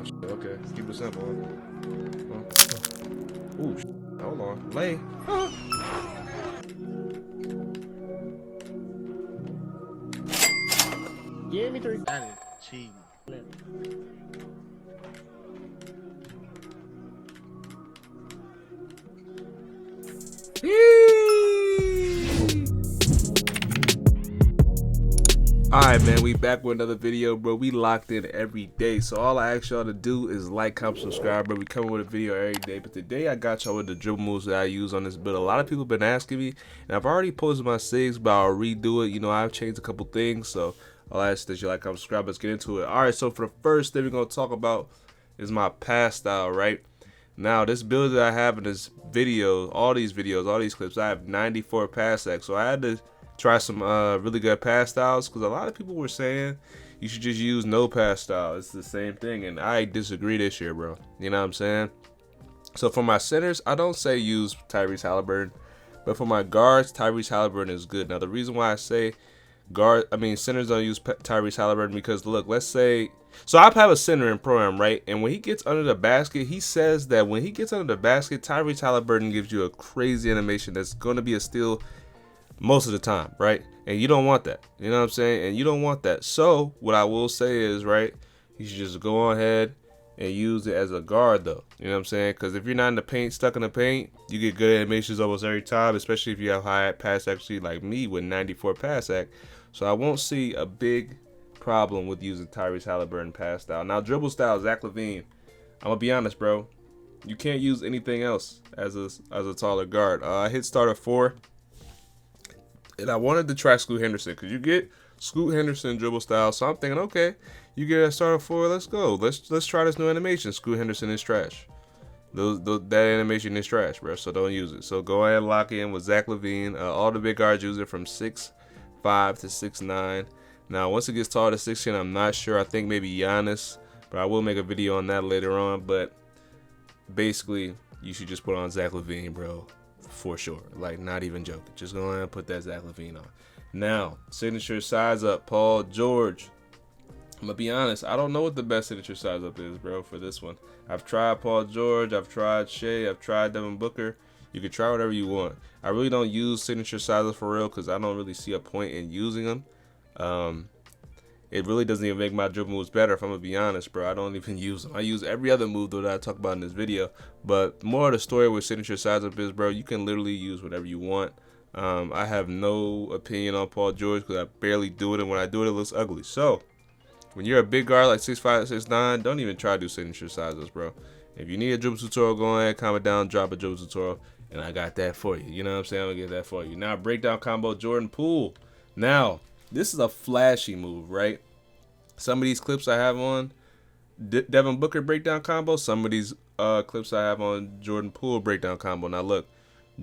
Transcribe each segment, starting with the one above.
Oh, shit, okay. Keep it simple. Ooh, shit. Hold on. Lay. Give me three. That is cheating. Alright, man, we back with another video, bro. We locked in every day, so all I ask y'all to do is like, comment, subscribe, bro. We coming with a video every day, but today I got y'all with the dribble moves that I use on this build. A lot of people been asking me, and I've already posted my sigs, but I'll redo it. You know, I've changed a couple things, so I'll ask that you like, comment, subscribe. Let's get into it. Alright, so for the first thing we're going to talk about is my pass style, right? Now, this build that I have in this video, all these videos, all these clips, I have 94 pass acts, so I had to try some really good pass styles, because a lot of people were saying you should just use no pass style. It's the same thing, and I disagree this year, bro. You know what I'm saying? So for my centers, I don't say use Tyrese Halliburton, but for my guards, Tyrese Halliburton is good. Now the reason why I say centers don't use Tyrese Halliburton, because look, let's say, so I have a center in pro-am, right? And when he gets under the basket, he says that when he gets under the basket, Tyrese Halliburton gives you a crazy animation that's going to be a steal most of the time, right? And you don't want that. You know what I'm saying? And you don't want that. So what I will say is, right, you should just go on ahead and use it as a guard, though. You know what I'm saying? Because if you're not in the paint, stuck in the paint, you get good animations almost every time, especially if you have high pass accuracy like me with 94 pass act. So I won't see a big problem with using Tyrese Halliburton pass style. Now dribble style, Zach LaVine. I'm gonna be honest, bro. You can't use anything else as a taller guard. I hit starter 4. And I wanted to try Scoot Henderson, because you get Scoot Henderson dribble style. So I'm thinking, okay, you get a starter 4, let's go. Let's try this new animation. Scoot Henderson is trash. That animation is trash, bro. So don't use it. So go ahead and lock in with Zach LaVine. All the big guards use it from 6'5" to 6'9". Now once it gets taller to 6'10", I'm not sure. I think maybe Giannis, but I will make a video on that later on. But basically, you should just put on Zach LaVine, bro. For sure, like not even joking. Just go ahead and put that Zach LaVine on. Now, signature size up, Paul George. I'm gonna be honest, I don't know what the best signature size up is, bro, for this one. I've tried Paul George, I've tried Shea, I've tried Devin Booker. You can try whatever you want. I really don't use signature sizes for real, because I don't really see a point in using them. It really doesn't even make my dribble moves better, if I'm gonna be honest, bro. I don't even use them. I use every other move though that I talk about in this video. But more of the story with signature size up is, bro, you can literally use whatever you want. I have no opinion on Paul George, because I barely do it, and when I do it, it looks ugly. So when you're a big guard like 6'5", 6'9", don't even try to do signature sizes, bro. If you need a dribble tutorial, go ahead, comment down, drop a dribble tutorial, and I got that for you. You know what I'm saying? I'm gonna get that for you. Now, breakdown combo, Jordan Poole. Now, this is a flashy move, right? Some of these clips I have on Devin Booker breakdown combo. Some of these clips I have on Jordan Poole breakdown combo. Now look,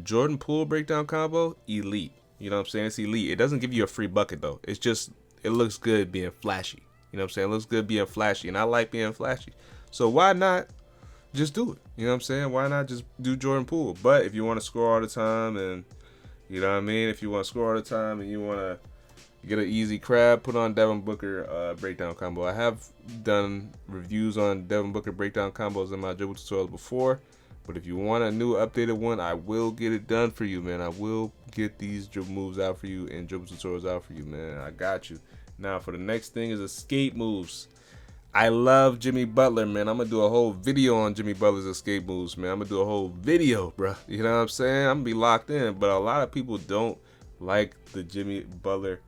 Jordan Poole breakdown combo, elite. You know what I'm saying? It's elite. It doesn't give you a free bucket though. It's just, it looks good being flashy. You know what I'm saying? It looks good being flashy, and I like being flashy. So why not just do it? You know what I'm saying? Why not just do Jordan Poole? But if you want to score all the time, and you know what I mean, if you want to score all the time and you want to get an easy crab, put on Devin Booker breakdown combo. I have done reviews on Devin Booker breakdown combos in my dribble tutorials before, but if you want a new updated one, I will get it done for you, man. I will get these dribble moves out for you and dribble tutorials out for you, man. I got you. Now for the next thing is escape moves. I love Jimmy Butler, man. I'm gonna do a whole video on Jimmy Butler's escape moves, man. I'm gonna do a whole video, bro. You know what I'm saying? I'm gonna be locked in, but a lot of people don't like the Jimmy Butler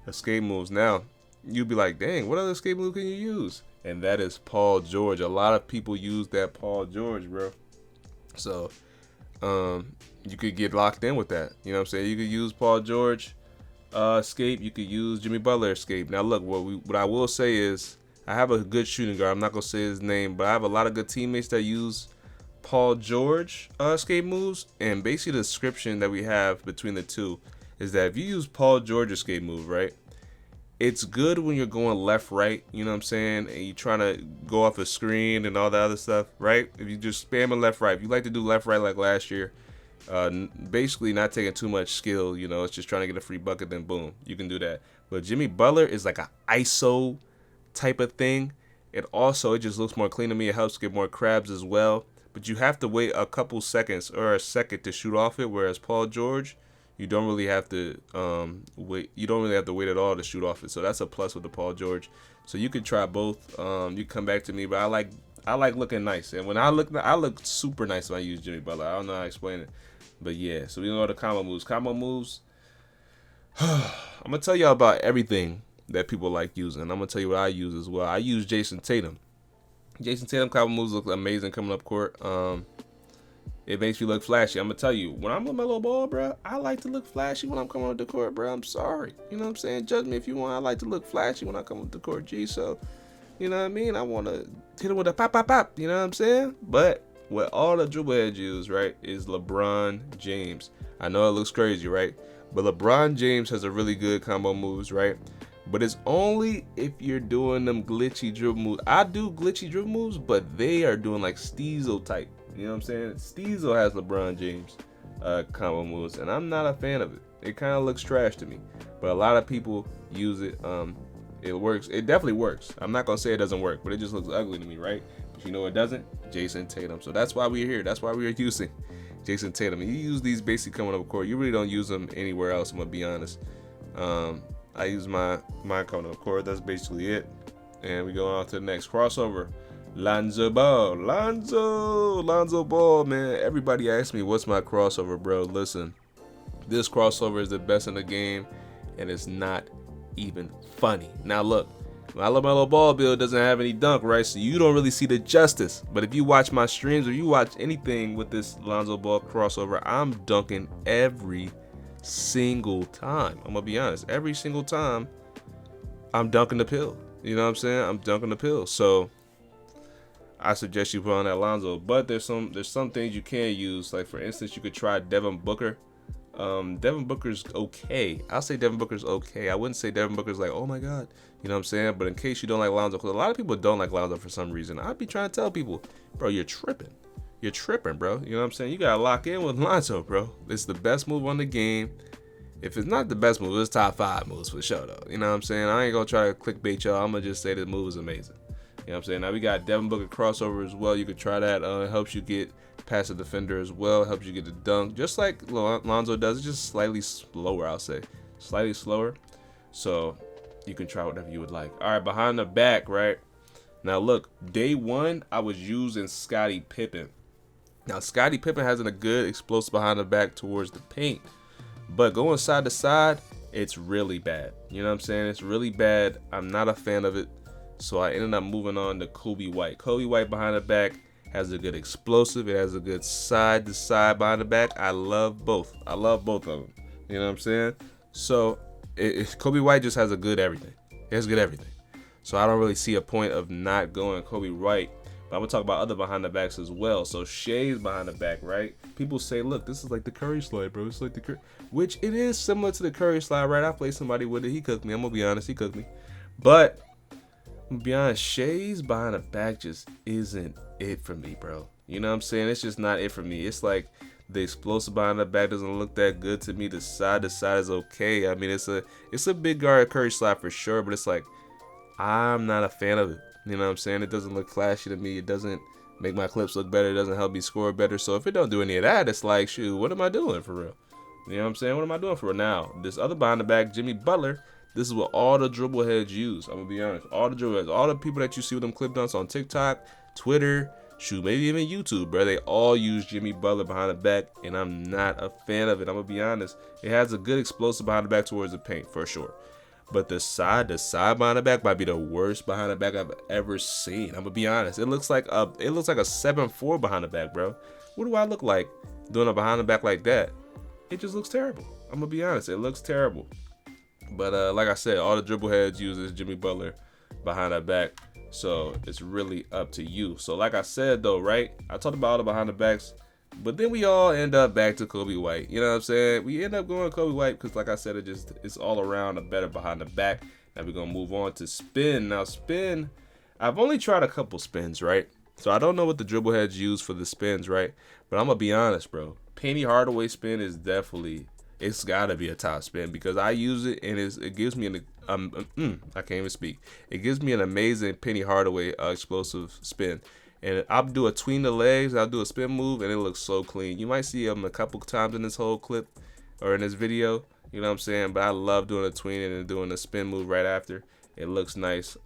escape moves. Now you'll be like, dang, what other escape move can you use? And that is Paul George. A lot of people use that Paul George, bro. So you could get locked in with that. You know what I'm saying? You could use Paul George escape. You could use Jimmy Butler escape. Now look, what I will say is, I have a good shooting guard. I'm not gonna say his name, but I have a lot of good teammates that use Paul George escape moves. And basically the description that we have between the two is that if you use Paul George escape move, right, it's good when you're going left, right, you know what I'm saying, and you're trying to go off a screen and all that other stuff, right? If you just spamming left, right, if you like to do left, right like last year, basically not taking too much skill, you know, it's just trying to get a free bucket, then boom, you can do that. But Jimmy Butler is like an ISO type of thing, It also, it just looks more clean to me. It helps get more crabs as well. But you have to wait a couple seconds or a second to shoot off it. Whereas Paul George, you don't really have to wait. You don't really have to wait at all to shoot off it. So that's a plus with the Paul George. So you could try both. You come back to me, but I like looking nice. And when I look super nice when I use Jimmy Butler. I don't know how to explain it, but yeah. So we go to combo moves. Combo moves. I'm gonna tell y'all about everything that people like using. I'm gonna tell you what I use as well. I use Jason Tatum. Jason Tatum combo moves look amazing coming up court. It makes me look flashy. I'm gonna tell you, when I'm with my little ball, bro, I like to look flashy when I'm coming up the court, bro. I'm sorry, you know what I'm saying? Judge me if you want. I like to look flashy when I come up the court, G. So, you know what I mean? I want to hit him with a pop, pop, pop. You know what I'm saying? But what all the dribble heads use, right, is LeBron James. I know it looks crazy, right? But LeBron James has a really good combo moves, right? But it's only if you're doing them glitchy dribble moves. I do glitchy dribble moves, but they are doing like Steezo type. You know what I'm saying? Steezo has LeBron James combo moves, and I'm not a fan of it. It kind of looks trash to me. But a lot of people use it. It works. It definitely works. I'm not going to say it doesn't work, but it just looks ugly to me, right? But you know it doesn't? Jason Tatum. So that's why we're here. That's why we're using Jason Tatum. You use these basically coming up court. You really don't use them anywhere else, I'm going to be honest. I use my coming up court. That's basically it. And we go on to the next crossover. Lonzo Ball. Lonzo Ball, man. Everybody asks me, what's my crossover, bro? Listen, this crossover is the best in the game, and it's not even funny. Now, look, my LaMelo Ball build doesn't have any dunk, right? So you don't really see the justice. But if you watch my streams or you watch anything with this Lonzo Ball crossover, I'm dunking every single time. I'm going to be honest. Every single time, I'm dunking the pill. You know what I'm saying? I'm dunking the pill. So I suggest you put on that Lonzo, but there's some things you can use. Like for instance, you could try Devin Booker. Devin Booker's okay. I'll say Devin Booker's okay. I wouldn't say Devin Booker's like, oh my god, you know what I'm saying? But in case you don't like Lonzo, because a lot of people don't like Lonzo for some reason, I'd be trying to tell people, bro, you're tripping, bro. You know what I'm saying? You gotta lock in with Lonzo, bro. It's the best move on the game. If it's not the best move, it's top 5 moves for sure, though. You know what I'm saying? I ain't gonna try to clickbait y'all. I'm gonna just say the move is amazing. You know what I'm saying? Now we got Devin Booker crossover as well. You could try that. It helps you get past the defender as well. It helps you get the dunk. Just like Lonzo does. It's just slightly slower, I'll say. Slightly slower. So you can try whatever you would like. All right, behind the back, right? Now look, day one, I was using Scottie Pippen. Now Scottie Pippen has a good explosive behind the back towards the paint. But going side to side, it's really bad. You know what I'm saying? It's really bad. I'm not a fan of it. So I ended up moving on to Kobe White. Kobe White behind the back has a good explosive. It has a good side to side behind the back. I love both. I love both of them. You know what I'm saying? So Kobe White just has a good everything. He has good everything. So I don't really see a point of not going Kobe White. But I'm going to talk about other behind the backs as well. So Shea's behind the back, right? People say, look, this is like the Curry slide, bro. It's like the Curry. Which it is similar to the Curry slide, right? I played somebody with it. He cooked me. I'm going to be honest. He cooked me. But I'm gonna be honest, Shea's behind the back just isn't it for me, bro. You know what I'm saying? It's just not it for me. It's like the explosive behind the back doesn't look that good to me. The side to side is okay. I mean, it's a big guard Curry slide for sure, but it's like I'm not a fan of it. You know what I'm saying? It doesn't look flashy to me. It doesn't make my clips look better. It doesn't help me score better. So if it don't do any of that, it's like, shoot, what am I doing for real? You know what I'm saying? What am I doing for real? Now, this other behind the back, Jimmy Butler, this is what all the dribble heads use. I'm going to be honest. All the dribble heads, all the people that you see with them clip dunks on TikTok, Twitter, shoot, maybe even YouTube, bro. They all use Jimmy Butler behind the back, and I'm not a fan of it. I'm going to be honest. It has a good explosive behind the back towards the paint, for sure. But the side behind the back might be the worst behind the back I've ever seen. I'm going to be honest. It looks like a 7-4 behind the back, bro. What do I look like doing a behind the back like that? It just looks terrible. I'm going to be honest. It looks terrible. But like I said, all the dribble heads uses Jimmy Butler behind that back. So it's really up to you. So like I said, though, right? I talked about all the behind the backs. But then we all end up back to Kobe White. You know what I'm saying? We end up going Kobe White because, like I said, it's all around a better behind the back. Now we're going to move on to spin. Now spin, I've only tried a couple spins, right? So I don't know what the dribble heads use for the spins, right? But I'm going to be honest, bro. Penny Hardaway spin is definitely... It's got to be a top spin because I use it and it gives me I can't even speak. It gives me an amazing Penny Hardaway explosive spin. And I'll do a tween the legs, I'll do a spin move, and it looks so clean. You might see him a couple times in this whole clip or in this video, you know what I'm saying? But I love doing a tween and doing a spin move right after. It looks nice.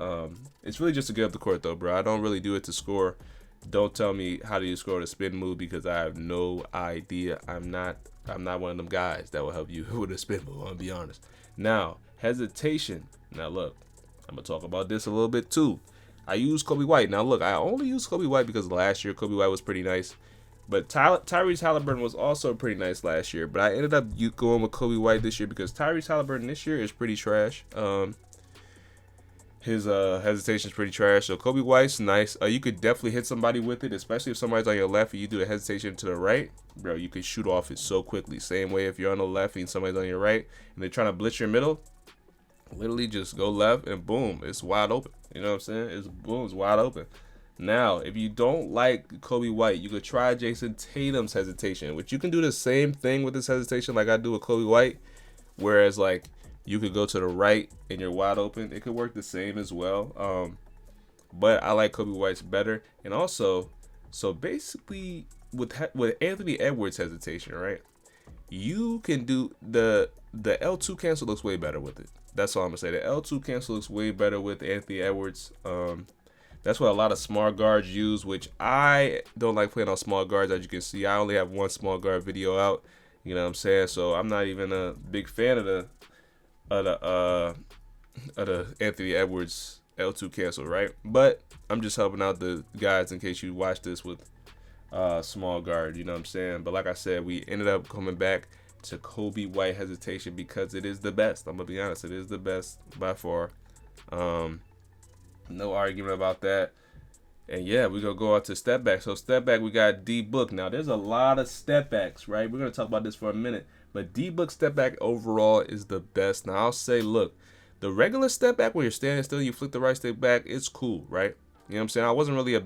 It's really just to get up the court though, bro. I don't really do it to score. Don't tell me how do you score the spin move because I have no idea. I'm not one of them guys that will help you with a spin move, I'll be honest. Now, hesitation. Now look, I'm gonna talk about this a little bit too. I use Kobe White. Now look, I only use Kobe White because last year Kobe White was pretty nice. But Tyrese Halliburton was also pretty nice last year. But I ended up going with Kobe White this year because Tyrese Halliburton this year is pretty trash. His hesitation is pretty trash. So Kobe White's nice. You could definitely hit somebody with it, especially if somebody's on your left and you do the hesitation to the right. Bro, you can shoot off it so quickly. Same way if you're on the left and somebody's on your right and they're trying to blitz your middle. Literally just go left and boom, it's wide open. You know what I'm saying? It's boom, it's wide open. Now, if you don't like Kobe White, you could try Jason Tatum's hesitation, which you can do the same thing with this hesitation like I do with Kobe White. Whereas, like, you could go to the right and you're wide open. It could work the same as well. But I like Kobe White's better. And also, so basically, with Anthony Edwards' hesitation, right? You can do the L2 cancel looks way better with it. That's all I'm gonna say. The L2 cancel looks way better with Anthony Edwards. That's what a lot of small guards use, which I don't like playing on small guards. As you can see, I only have one small guard video out. You know what I'm saying? So I'm not even a big fan of the Anthony Edwards L2 cancel, right? But I'm just helping out the guys in case you watch this with small guard. You know what I'm saying? But like I said, we ended up coming back to Kobe White hesitation because it is the best. I'm gonna be honest, it is the best by far. No argument about that. And yeah, we're gonna go out to step back. So step back, we got D Book. Now there's a lot of step backs, right? We're gonna talk about this for a minute. But D Book step back overall is the best. Now I'll say, look, the regular step back where you're standing still, you flick the right stick back, it's cool, right? You know what I'm saying? I wasn't really the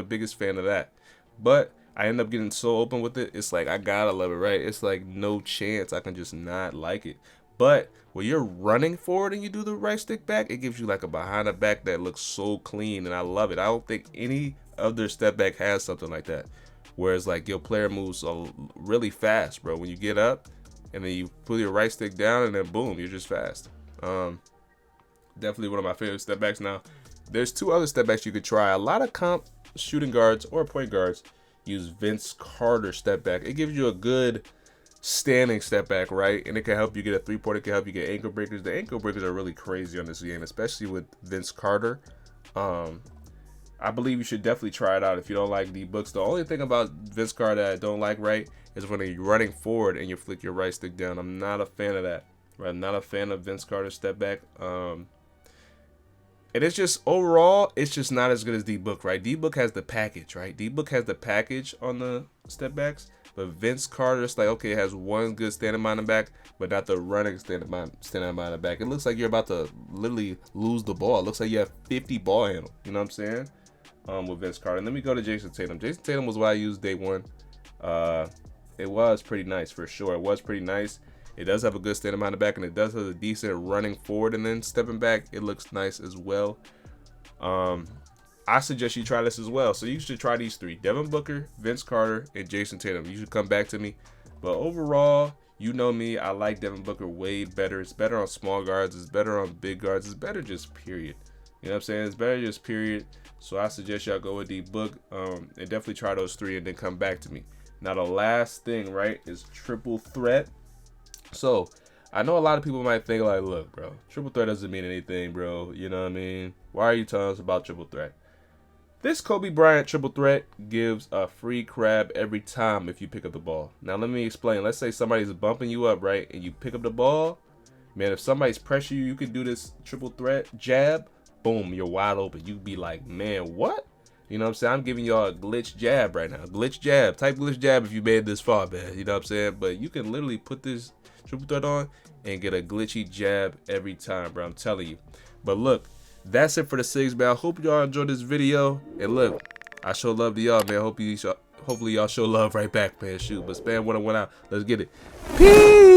biggest fan of that. But I end up getting so open with it, it's like I gotta love it, right? It's like no chance I can just not like it. But when you're running forward and you do the right stick back, it gives you like a behind the back that looks so clean, and I love it. I don't think any other step back has something like that. Whereas like your player moves really fast, bro. When you get up and then you put your right stick down and then boom, you're just fast. Definitely one of my favorite step backs. Now, there's two other step backs you could try. A lot of comp shooting guards or point guards use Vince Carter step back. It gives you a good standing step back, right? And it can help you get a three-pointer. It can help you get ankle breakers. The ankle breakers are really crazy on this game, especially with Vince Carter. I believe you should definitely try it out if you don't like the books. The only thing about Vince Carter that I don't like, right, is when you're running forward and you flick your right stick down. I'm not a fan of that. Right? I'm not a fan of Vince Carter's step back. And it's just overall, it's just not as good as D-Book, right? D-Book has the package, right? D-Book has the package on the step backs, but Vince Carter's like, okay, it has one good standing behind the back, but not the running standing behind the back. It looks like you're about to literally lose the ball. It looks like you have 50 ball handle. You know what I'm saying? With Vince Carter. And let me go to Jason Tatum. Jason Tatum was what I used day one. It was pretty nice for sure. It was pretty nice. It does have a good standing behind the back, and it does have a decent running forward and then stepping back. It looks nice as well. I suggest you try this as well. So you should try these three: Devin Booker, Vince Carter, and Jason Tatum. You should come back to me. But overall, you know me, I like Devin Booker way better. It's better on small guards. It's better on big guards. It's better just period. You know what I'm saying? It's better just period. So I suggest y'all go with D-Book and definitely try those three and then come back to me. Now the last thing, right, is triple threat. So I know a lot of people might think like, look, bro, triple threat doesn't mean anything, bro. You know what I mean? Why are you telling us about triple threat? This Kobe Bryant triple threat gives a free crab every time if you pick up the ball. Now let me explain. Let's say somebody's bumping you up, right, and you pick up the ball. Man, if somebody's pressuring you, you can do this triple threat jab. Boom, you're wide open. You be like, man, what? You know what I'm saying? I'm giving y'all a glitch jab right now. Glitch jab. Type glitch jab if you made it this far, man. You know what I'm saying? But you can literally put this triple threat on and get a glitchy jab every time, bro. I'm telling you. But look, that's it for the sigs, man. I hope y'all enjoyed this video. And look, I show love to y'all, man. Hopefully y'all show love right back, man. Shoot, but spam 101 out. Let's get it. Peace.